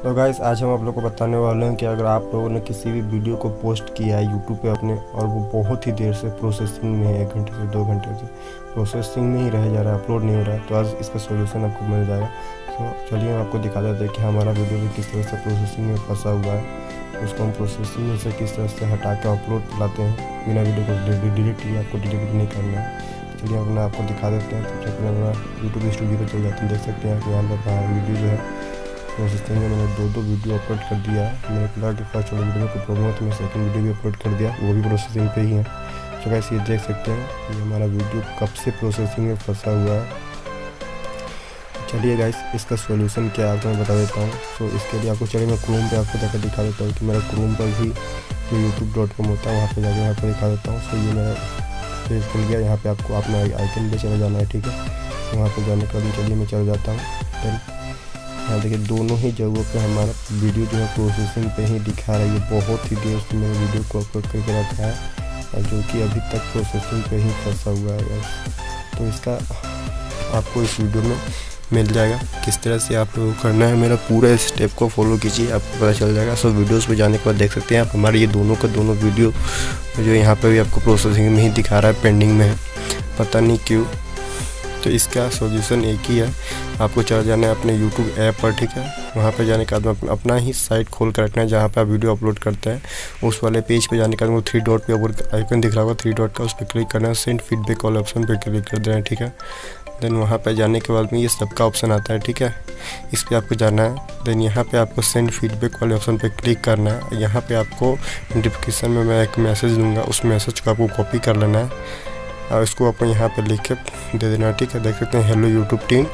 तो गाइस आज हम आप लोग को बताने वाले हैं कि अगर आप लोगों ने किसी भी वीडियो को पोस्ट किया है यूट्यूब पे अपने और वो बहुत ही देर से प्रोसेसिंग में है, 1 घंटे से 2 घंटे से प्रोसेसिंग में ही रह जा रहा है, अपलोड नहीं हो रहा है, तो आज इसका सोल्यूशन आपको मिल जाएगा। तो चलिए हम आपको दिखा देते हैं कि हमारा वीडियो भी किस तरह से प्रोसेसिंग में फंसा हुआ है, उसको हम प्रोसेसिंग में से किस तरह से हटा के अपलोड लाते हैं बिना वीडियो को डिलीट किए। आपको डिलीट नहीं करना है। चलिए अपना आपको दिखा देते हैं। सबसे पहले अपना यूट्यूब स्टूडियो पर चल जाते हैं। देख सकते हैं यहाँ पर वीडियो जो है प्रोसेसिंग में मैंने 2 वीडियो अपलोड कर दिया है। मैंने फिलहाल के फर्स्ट वाले वीडियो में कोई प्रॉब्लम है तो मैं सेकंड वीडियो भी अपलोड कर दिया, वो भी प्रोसेसिंग पे ही है। तो कैसे ये देख सकते हैं ये हमारा वीडियो कब से प्रोसेसिंग में फंसा हुआ है। चलिए गाइस इसका सोल्यूशन क्या है आपको मैं बता देता हूँ। तो इसके लिए आपको चलिए मैं क्रोम पे आपको जाकर दिखा देता हूँ कि मेरा क्रोम पर भी जो youtube.com होता है वहाँ पे जाकर यहाँ पर दिखा देता हूँ। तो ये मेरा पेज खुल गया। यहाँ पे आपको अपना आइकन पे चले जाना है, ठीक है। तो वहाँ पे जाने के बाद चलिए मैं चल जाता हूँ। फिर यहाँ देखिए दोनों ही जगहों पे हमारा वीडियो जो है प्रोसेसिंग पे ही दिखा रहा है। ये बहुत ही देर से मैंने वीडियो को अपलोड करके रखा है और जो कि अभी तक प्रोसेसिंग पे ही फंसा हुआ है। तो इसका आपको इस वीडियो में मिल जाएगा किस तरह से आप लोगों को करना है। मेरा पूरा स्टेप को फॉलो कीजिए, आपको पता चल जाएगा। सो वीडियोस पे जाने के बाद देख सकते हैं आप हमारे ये दोनों वीडियो जो यहाँ पर भी आपको प्रोसेसिंग में ही दिखा रहा है, पेंडिंग में है, पता नहीं क्यों। तो इसका सॉल्यूशन एक ही है, आपको चला जाना है अपने YouTube ऐप पर, ठीक है। वहाँ पर जाने के बाद अपना ही साइट खोल कर रखना है जहाँ पे आप वीडियो अपलोड करते हैं। उस वाले पेज पे जाने के बाद वो 3 डॉट पे ऊपर आइकन दिख रहा होगा, 3 डॉट का, उस पर क्लिक करना है। सेंड फीडबैक वाले ऑप्शन पे क्लिक कर देना है, ठीक है। देन वहाँ पे जाने के बाद में ये सबका ऑप्शन आता है, ठीक है। इस पर आपको जाना है। देन यहाँ पे आपको सेंड फीडबैक वाले ऑप्शन पे क्लिक करना है। यहाँ पे आपको नोटिफिकेशन में मैं एक मैसेज दूंगा, उस मैसेज को आपको कॉपी कर लेना है और इसको आपको यहाँ पे लिख के दे देना, ठीक है। देख सकते हैं hello YouTube team,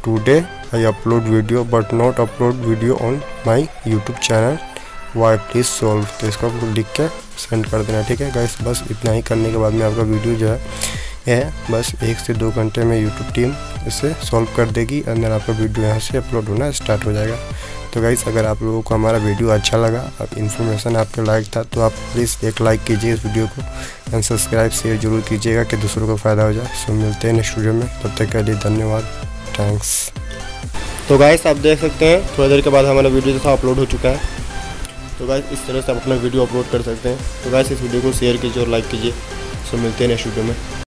today I upload video but not upload video on my YouTube channel, why please solve. तो इसको आपको लिख के सेंड कर देना, ठीक है गाइस। बस इतना ही करने के बाद में आपका वीडियो जो है बस 1 से 2 घंटे में यूट्यूब टीम इसे सॉल्व कर देगी। अंदर आपका वीडियो यहाँ से अपलोड होना स्टार्ट हो जाएगा। तो गाइस अगर आप लोगों को हमारा वीडियो अच्छा लगा, अब इन्फॉर्मेशन आपके लायक था, तो आप प्लीज़ एक लाइक कीजिए इस वीडियो को एंड सब्सक्राइब शेयर जरूर कीजिएगा कि दूसरों को फ़ायदा हो जाए। सो मिलते हैं नेक्स्ट वीडियो में, तब तक के लिए धन्यवाद, थैंक्स। तो गाइस आप देख सकते हैं थोड़ी देर के बाद हमारा वीडियो जो था अपलोड हो चुका है। तो गाइस इस तरह से आप अपना वीडियो अपलोड कर सकते हैं। तो गाइस इस वीडियो को शेयर कीजिए और लाइक कीजिए। सो मिलते हैं नेक्स्ट वीडियो में।